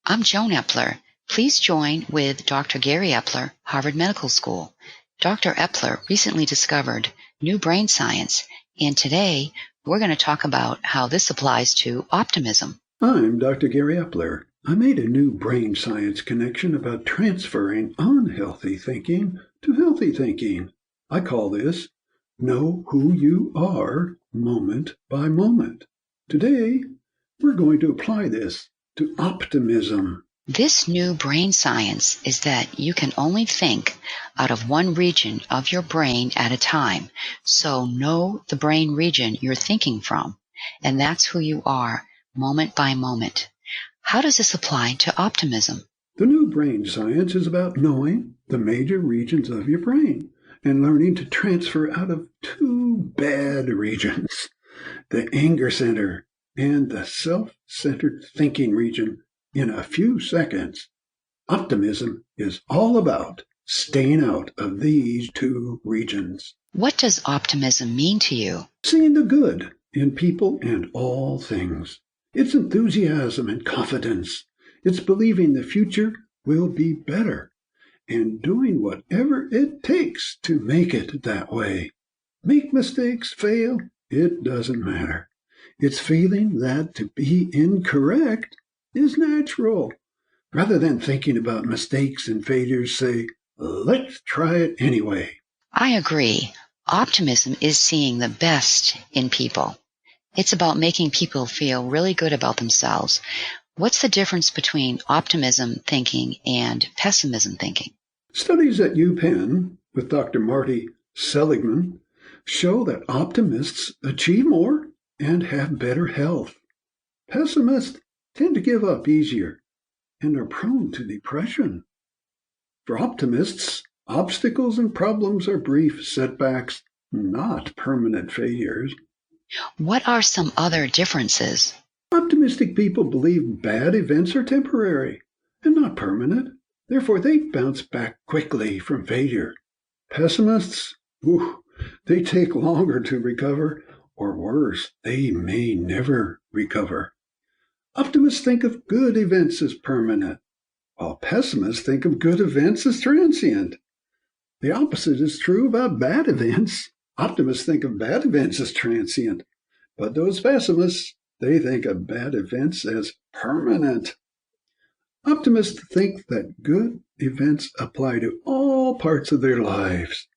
I'm Joan Epler. Please join with Dr. Gary Epler, Harvard Medical School. Dr. Epler recently discovered new brain science, and today we're going to talk about how this applies to optimism. I'm Dr. Gary Epler. I made a new brain science connection about transferring unhealthy thinking to healthy thinking. I call this Know Who You Are Moment by Moment. Today, we're going to apply this to optimism. This new brain science is that you can only think out of one region of your brain at a time. So know the brain region you're thinking from, and that's who you are, moment by moment. How does this apply to optimism? The new brain science is about knowing the major regions of your brain and learning to transfer out of two bad regions, the anger center and the self-centered thinking region, in a few seconds. Optimism is all about staying out of these two regions. What does optimism mean to you? Seeing the good in people and all things. It's enthusiasm and confidence. It's believing the future will be better and doing whatever it takes to make it that way. Make mistakes, fail, it doesn't matter. It's feeling that to be incorrect is natural. Rather than thinking about mistakes and failures, say, let's try it anyway. I agree. Optimism is seeing the best in people. It's about making people feel really good about themselves. What's the difference between optimism thinking and pessimism thinking? Studies at UPenn with Dr. Marty Seligman show that optimists achieve more and have better health. Pessimists tend to give up easier and are prone to depression. For optimists, obstacles and problems are brief setbacks, not permanent failures. What are some other differences? Optimistic people believe bad events are temporary and not permanent. Therefore, they bounce back quickly from failure. Pessimists, they take longer to recover, or worse, they may never recover. Optimists think of good events as permanent, while pessimists think of good events as transient. The opposite is true about bad events. Optimists think of bad events as transient, but those pessimists, they think of bad events as permanent. Optimists think that good events apply to all parts of their lives,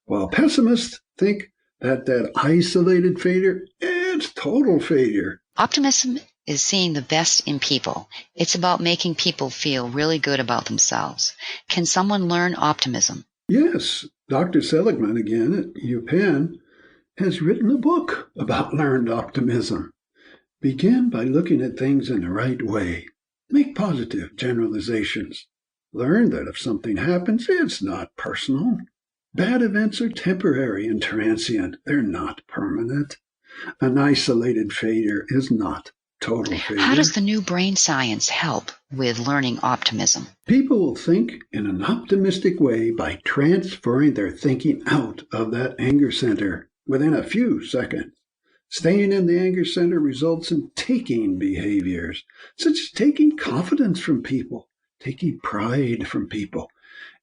while pessimists think that isolated failure is total failure. Optimism is seeing the best in people. It's about making people feel really good about themselves. Can someone learn optimism? Yes, Dr. Seligman, again at UPenn, has written a book about learned optimism. Begin by looking at things in the right way. Make positive generalizations. Learn that if something happens, it's not personal. Bad events are temporary and transient. They're not permanent. An isolated failure is not total failure. How does the new brain science help with learning optimism? People will think in an optimistic way by transferring their thinking out of that anger center within a few seconds. Staying in the anger center results in taking behaviors, such as taking confidence from people, taking pride from people,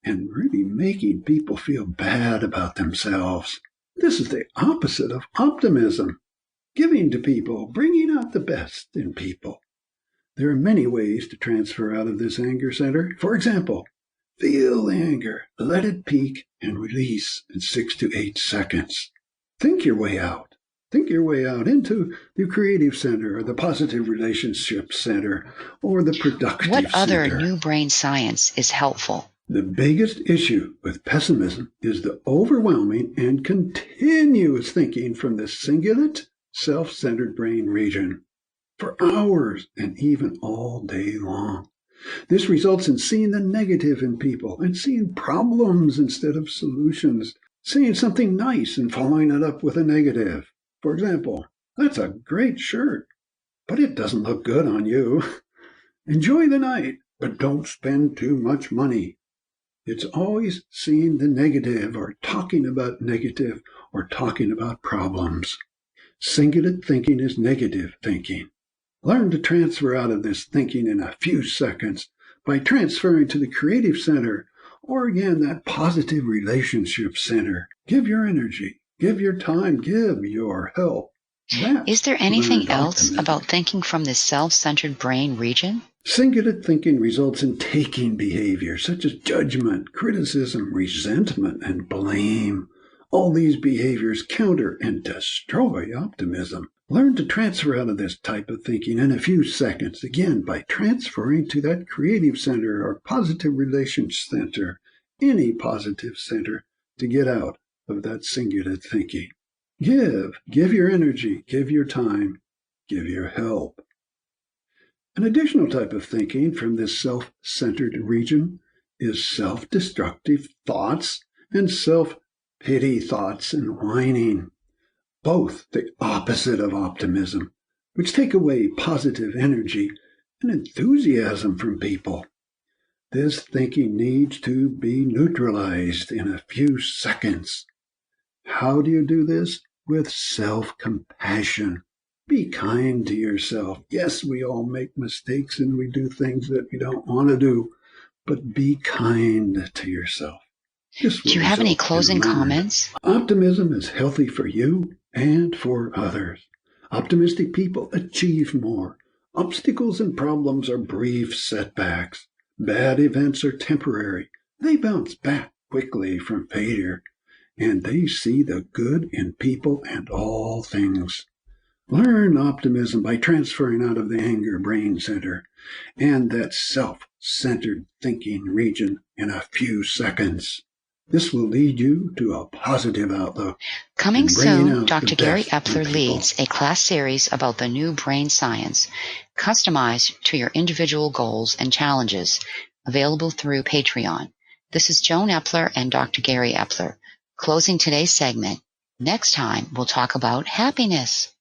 and really making people feel bad about themselves. This is the opposite of optimism. Giving to people, bringing out the best in people. There are many ways to transfer out of this anger center. For example, feel the anger, let it peak and release in 6 to 8 seconds. Think your way out. Think your way out into the creative center or the positive relationship center or the productive center. What other new brain science is helpful? The biggest issue with pessimism is the overwhelming and continuous thinking from the cingulate, self-centered brain region for hours and even all day long. This results in seeing the negative in people and seeing problems instead of solutions, seeing something nice and following it up with a negative. For example, that's a great shirt, but it doesn't look good on you. Enjoy the night, but don't spend too much money. It's always seeing the negative or talking about negative or talking about problems. Cingulate thinking is negative thinking. Learn to transfer out of this thinking in a few seconds by transferring to the creative center, or again, that positive relationship center. Give your energy, give your time, give your help. Is there anything else about thinking from this self-centered brain region? Singular thinking results in taking behavior such as judgment, criticism, resentment, and blame. All these behaviors counter and destroy optimism. Learn to transfer out of this type of thinking in a few seconds, again, by transferring to that creative center or positive relations center, any positive center, to get out of that singular thinking. Give your energy, give your time, give your help. An additional type of thinking from this self-centered region is self-destructive thoughts and self-pity thoughts and whining, both the opposite of optimism, which take away positive energy and enthusiasm from people. This thinking needs to be neutralized in a few seconds. How do you do this? With self-compassion. Be kind to yourself. Yes, we all make mistakes and we do things that we don't want to do, but be kind to yourself. Do you have any closing comments? Optimism is healthy for you and for others. Optimistic people achieve more. Obstacles and problems are brief setbacks. Bad events are temporary. They bounce back quickly from failure, and they see the good in people and all things. Learn optimism by transferring out of the anger brain center and that self-centered thinking region in a few seconds. This will lead you to a positive outlook. Coming soon, Dr. Gary Epler leads a class series about the new brain science, customized to your individual goals and challenges, available through Patreon. This is Joan Epler and Dr. Gary Epler, closing today's segment. Next time, we'll talk about happiness.